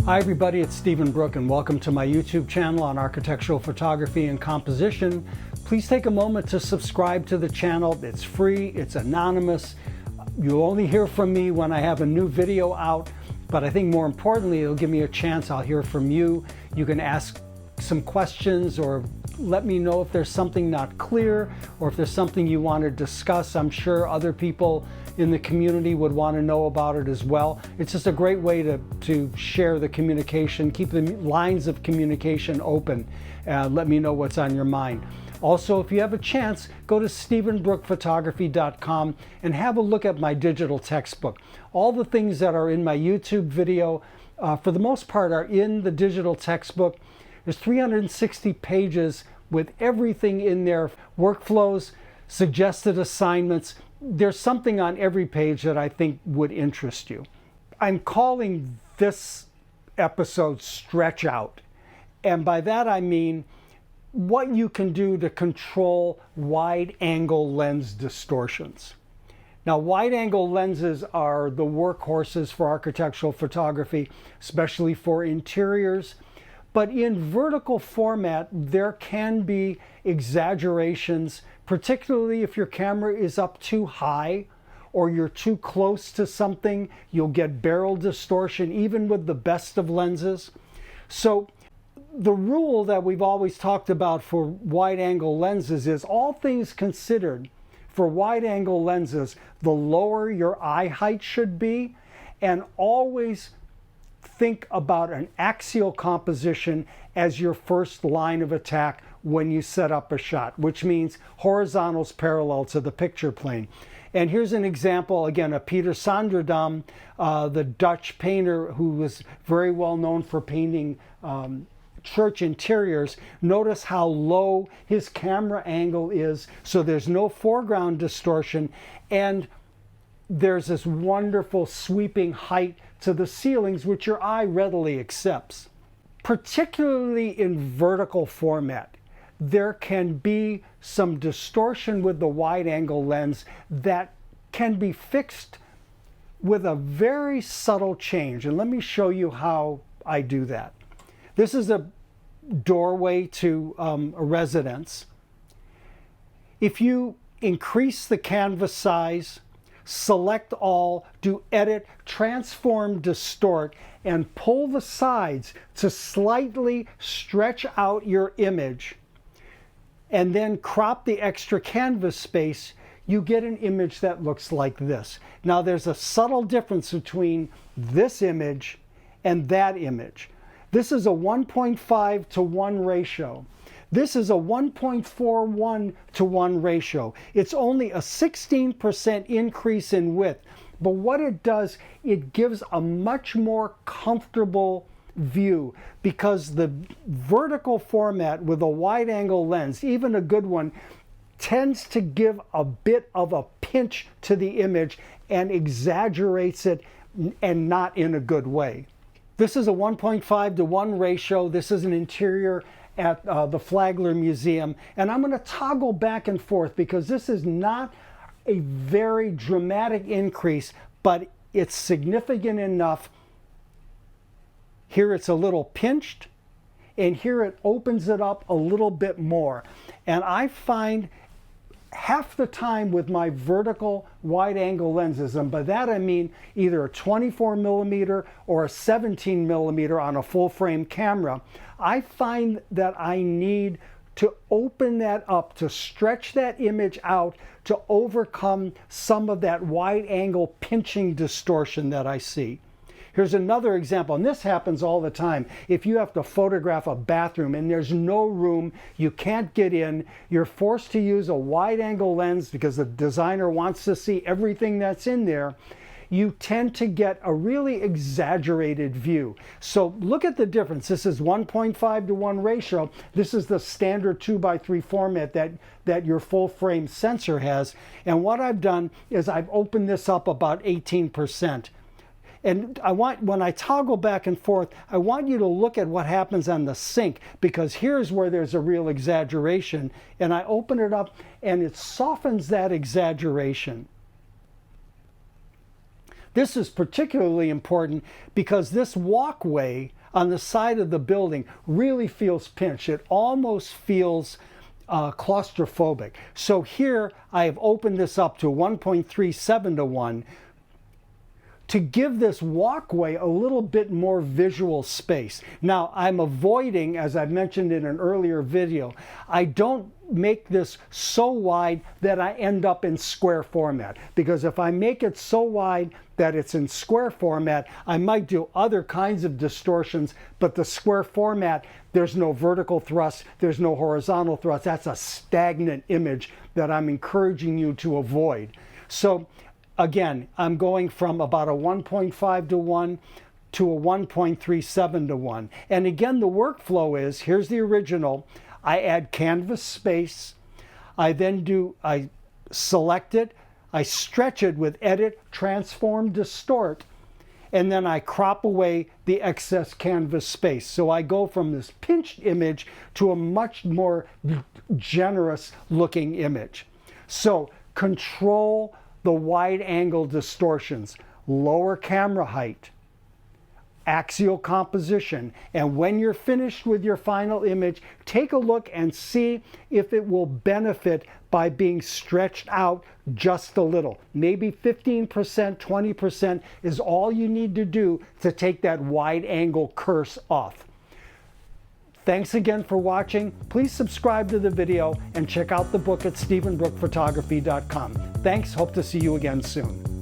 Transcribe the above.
Hi everybody, it's Stephen Brooke and welcome to my YouTube channel on architectural photography and composition. Please take a moment to subscribe to the channel. It's free, it's anonymous. You'll only hear from me when I have a new video out, but I think more importantly, it'll give me a chance. I'll hear from you. You can ask some questions or let me know if there's something not clear or if there's something you want to discuss. I'm sure other people in the community would want to know about it as well. It's just a great way to share the communication, keep the lines of communication open. Let me know what's on your mind. Also, if you have a chance, go to StephenBrookePhotography.com and have a look at my digital textbook. All the things that are in my YouTube video, for the most part, are in the digital textbook. There's 360 pages with everything in there, workflows, suggested assignments. There's something on every page that I think would interest you. I'm calling this episode Stretch Out. And by that I mean what you can do to control wide-angle lens distortions. Now, wide-angle lenses are the workhorses for architectural photography, especially for interiors. But in vertical format, there can be exaggerations, particularly if your camera is up too high or you're too close to something. You'll get barrel distortion even with the best of lenses. So the rule that we've always talked about for wide-angle lenses is, all things considered, for wide-angle lenses, the lower your eye height should be, and always think about an axial composition as your first line of attack when you set up a shot, which means horizontals parallel to the picture plane. And here's an example, again, of Peter Sonderdam, the Dutch painter who was very well known for painting church interiors. Notice how low his camera angle is, so there's no foreground distortion, and there's this wonderful sweeping height to the ceilings, which your eye readily accepts. Particularly in vertical format, there can be some distortion with the wide-angle lens that can be fixed with a very subtle change. And let me show you how I do that. This is a doorway to a residence. If you increase the canvas size, select all, do edit, transform, distort, and pull the sides to slightly stretch out your image, and then crop the extra canvas space, you get an image that looks like this. Now there's a subtle difference between this image and that image. This is a 1.5 to 1 ratio. This is a 1.41 to 1 ratio. It's only a 16% increase in width, but what it does, it gives a much more comfortable view, because the vertical format with a wide-angle lens, even a good one, tends to give a bit of a pinch to the image and exaggerates it, and not in a good way. This is a 1.5 to 1 ratio. This is an interior at the Flagler Museum, and I'm going to toggle back and forth because this is not a very dramatic increase, but it's significant enough. Here it's a little pinched, and here it opens it up a little bit more. And I find half the time with my vertical wide-angle lenses, and by that I mean either a 24mm or a 17mm on a full-frame camera, I find that I need to open that up, to stretch that image out, to overcome some of that wide-angle pinching distortion that I see. Here's another example, and this happens all the time. If you have to photograph a bathroom and there's no room, you can't get in, you're forced to use a wide-angle lens because the designer wants to see everything that's in there, you tend to get a really exaggerated view. So look at the difference. This is 1.5 to 1 ratio. This is the standard 2x3 format that your full-frame sensor has. And what I've done is I've opened this up about 18%. And when I toggle back and forth, I want you to look at what happens on the sink, because here's where there's a real exaggeration. And I open it up and it softens that exaggeration. This is particularly important because this walkway on the side of the building really feels pinched. It almost feels claustrophobic. So here I have opened this up to 1.37 to 1 to give this walkway a little bit more visual space. Now I'm avoiding, as I mentioned in an earlier video, I don't make this so wide that I end up in square format, because if I make it so wide that it's in square format, I might do other kinds of distortions, but the square format, there's no vertical thrust, there's no horizontal thrust. That's a stagnant image that I'm encouraging you to avoid. So again, I'm going from about a 1.5 to 1 to a 1.37 to 1. And again, the workflow is, here's the original. I add canvas space. I select it. I stretch it with Edit, Transform, Distort. And then I crop away the excess canvas space. So I go from this pinched image to a much more generous looking image. So control the wide angle distortions, lower camera height, axial composition, and when you're finished with your final image, take a look and see if it will benefit by being stretched out just a little. Maybe 15%, 20% is all you need to do to take that wide angle curse off. Thanks again for watching. Please subscribe to the video and check out the book at StephenBrookePhotography.com. Thanks, hope to see you again soon.